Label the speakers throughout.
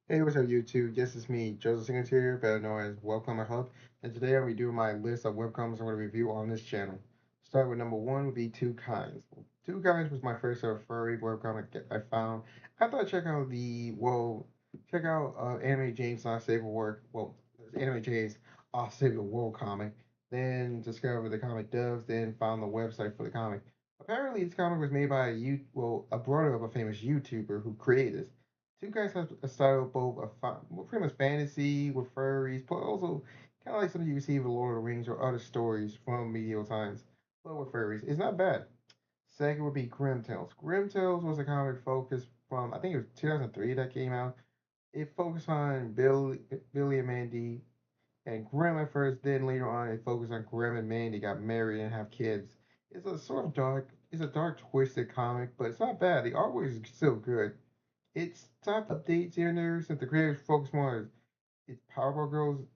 Speaker 1: Hey, what's up, YouTube? This is me, Joseph Singletary, better known as Webcomic Hub, and today I'll be doing my list of webcomics I'm going to review on this channel. Start with number one would be Two Kinds. Two Kinds was my first ever furry webcomic I found. I thought check out Anime James Not Safe for Work. Well, Anime James I'll Save the World comic. Then discovered the comic dubs. Then found the website for the comic. Apparently, this comic was made by a brother of a famous YouTuber who created this. Two Guys has a style of both well, pretty much fantasy with furries, but also kind of like something you see with Lord of the Rings or other stories from medieval times, but with furries. It's not bad. Second would be Grim Tales. Grim Tales was a comic focused from I think it was 2003 that came out. It focused on Billy and Mandy and Grim at first. Then later on, it focused on Grim and Mandy got married and have kids. It's a sort of dark, it's a dark, twisted comic, but it's not bad. The artwork is still good. It's time updates here and there since the creators focus more on its Powerpuff Girls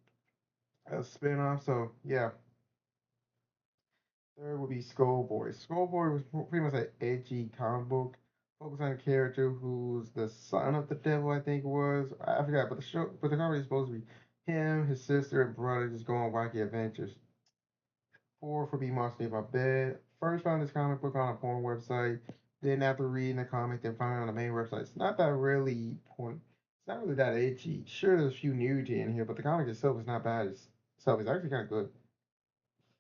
Speaker 1: spin-off. So yeah, third would be Skullboy. Skullboy was pretty much an edgy comic book, focused on a character who's the son of the devil, I think it was. I forgot, but the comic is supposed to be him, his sister, and brother just going on wacky adventures. Fourth would be Monster in My Bed. First found this comic book on a porn website. Then after reading the comic, then found it on the main website. It's not that really porn. It's not really that edgy. Sure, there's a few nudity in here, but the comic itself is not bad. It's actually kind of good.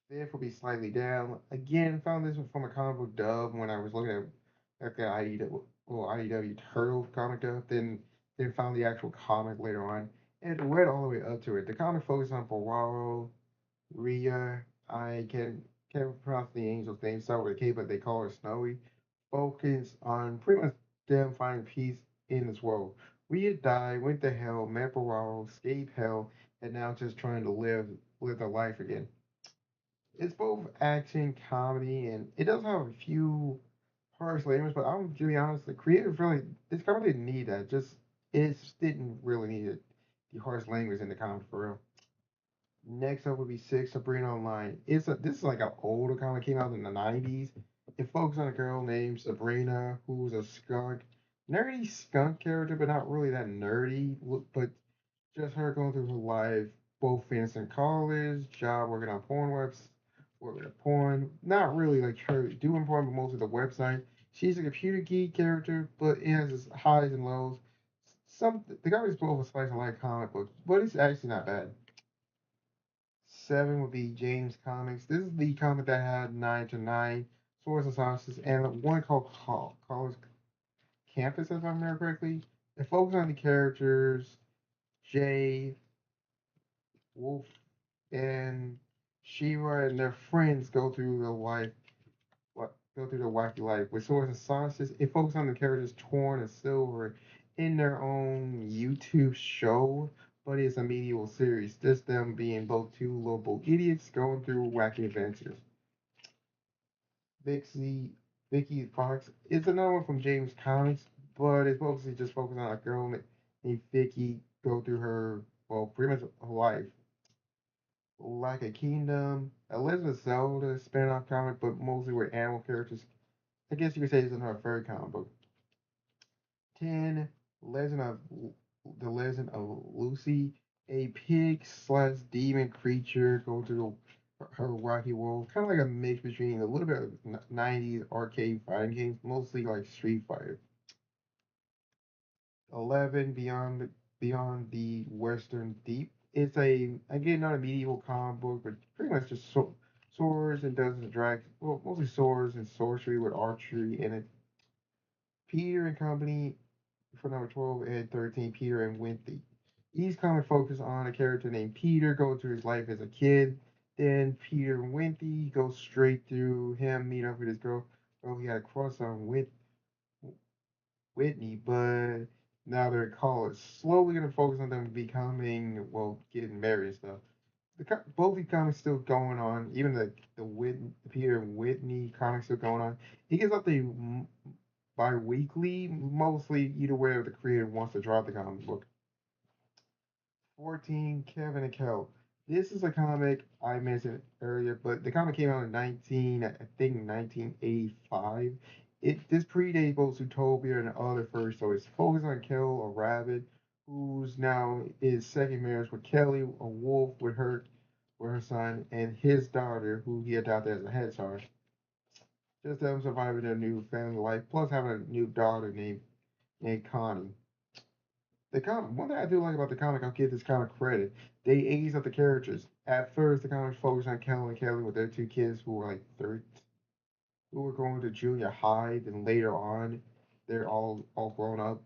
Speaker 1: Fifth will be slightly down. Again, found this one from a comic book dub when I was looking at the IDW Turtle comic dub. Then found the actual comic later on and read all the way up to it. The comic focused on Boraro, Rhea. I can't pronounce the angel's name. Start with a K, but they call her Snowy. Focus on pretty much them finding peace in this world. Rhea died, went to hell, met Boraro, escaped hell, and now just trying to live their life again. It's both action, comedy, and it does have a few harsh language, but I'm to be honest, the creative really this comic didn't need that. It just didn't really need it. The harsh language in the comic for real. Next up would be Six Sabrina Online. This is like an older comic came out in the 90s. It focuses on a girl named Sabrina who's a nerdy skunk character, but not really that nerdy. But just her going through her life, both finishing college, job working on working at porn. Not really like her doing porn, but mostly the website. She's a computer geek character, but it has its highs and lows. The comic is both a slice of life comic book, but it's actually not bad. Seven would be James Comics. This is the comic that had 9 to 9 Swords and Sauces and one called College Campus, if I remember correctly. It focuses on the characters Jay, Wolf, and Shira and their friends go through their wacky life. With Swords and Sauces, it focuses on the characters Torn and Silver in their own YouTube show, but it's a medieval series. Just them being both two lovable idiots going through wacky adventures. Vixie, Vicky Fox is another one from James Comics, but it's mostly just focused on a girl named Vicky go through pretty much her life. Like a Kingdom, a Legend of Zelda spin-off comic, but mostly with animal characters. I guess you could say it's another furry comic book. 10. Legend of the Legend of Lucy, a pig slash demon creature go through her rocky world, kind of like a mix between a little bit of 90s arcade fighting games, mostly like Street Fighter. 11. Beyond the Western Deep. It's again not a medieval comic book, but pretty much just swords and Dungeons and Dragons. Well, mostly swords and sorcery with archery in it. Peter and Company for number 12 and 13, Peter and Wendy. Each comic focus on a character named Peter going through his life as a kid. Then Peter and Wendy go straight through him meet up with his girl. Oh, he had a cross on Whitney, but now they're in college. Slowly gonna focus on them getting married and stuff. Both these comics still going on. Even the Peter and Whitney comics still going on. He gets up the bi-weekly, mostly either way the creator wants to drop the comic book. 14, Kevin and Kel. This is a comic I mentioned earlier, but the comic came out in 1985. This predates both Zootopia and other furry stories. Focus on Kel, a rabbit who's now is second marriage with Kelly, a wolf with her son, and his daughter, who he adopted as a hedgehog. Just them surviving their new family life, plus having a new daughter named Connie. The comic, one thing I do like about the comic, I'll give this comic credit. They aged up the characters. At first, the comics focused on Kelly and Kelly with their two kids who were like 30, who were going to junior high. Then later on, they're all grown up.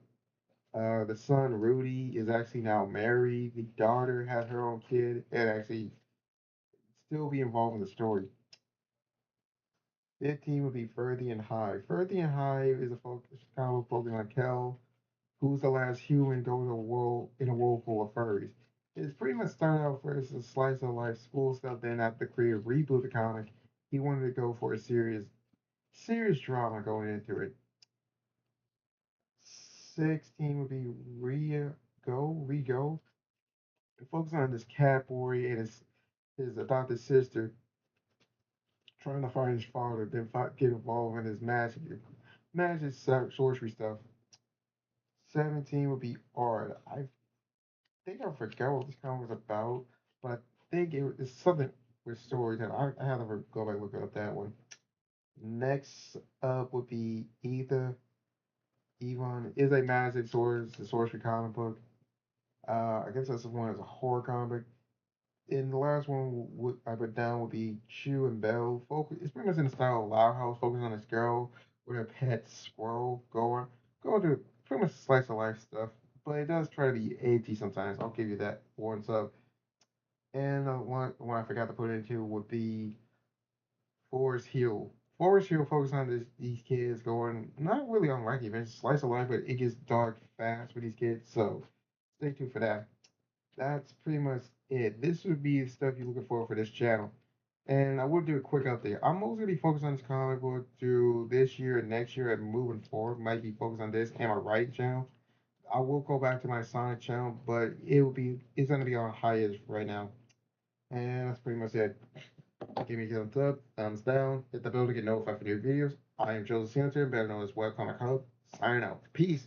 Speaker 1: The son Rudy is actually now married. The daughter had her own kid and actually still be involved in the story. 15 would be Ferdy and Hive. Ferdy and Hive is a focus kind of focusing on Kel, who's the last human to go to a world in a world full of furries. It's pretty much started out first as slice of life school stuff. Then after the creator reboot the comic, he wanted to go for a serious drama going into it. 16 would be Rigo. It focuses on this cat boy and his adopted sister trying to find his father, then get involved in his magic sorcery stuff. 17 would be art. I think I forgot what this comic was about, but I think it's something with storytelling. I have to go back and look up that one. Next up would be either Yvonne is a magic sword, it's a sorcery comic book. I guess that's the one as a horror comic. And the last one I put down would be Chew and Bell. Focus, it's pretty much in the style of Loud House, focusing on this girl with her pet squirrel going through pretty much slice of life stuff. But it does try to be edgy sometimes. I'll give you that once up. And one I forgot to put into would be Forest Hill. Forest Hill focuses on these kids going not really on wacky events, slice of life, but it gets dark fast with these kids. So stay tuned for that. That's pretty much it. This would be the stuff you're looking for this channel. And I will do a quick update. I'm mostly gonna be focused on this comic book through this year and next year and moving forward. Might be focused on this and my writing channel. I will go back to my Sonic channel, but it's gonna be on hiatus right now. And that's pretty much it. Give me a thumbs up, thumbs down, hit the bell to get notified for new videos. I am Joseph Senator, better known as Webcomic Hub. Signing out. Peace.